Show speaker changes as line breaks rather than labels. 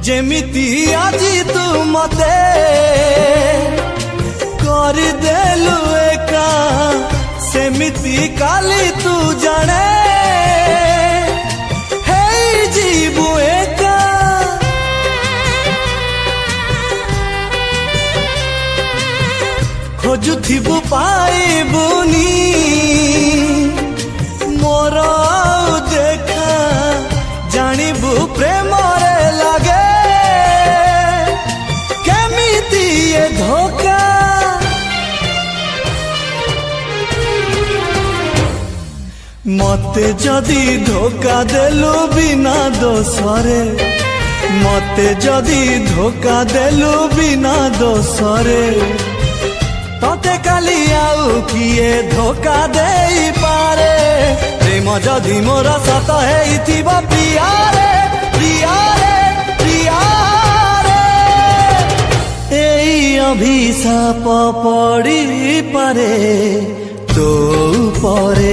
जेमिति आजी तू मते कर देलु एका सेमिति काली तू जाने हे जीवु एका खोजुथिबु पाइबुनी मोर देखा जानिबु प्रेम रे लागे केमिति ये धोखा मते जदी धोखा देलु बिना दोसरे मते जदी धोखा देलु बिना दोसरे तते काली आउ किए धोखा देई पारे प्रेम जदी मोर सत हेइथिब प्रियारे प्रियारे प्रियारे एई अभिशाप पड़ी पारे तो परे।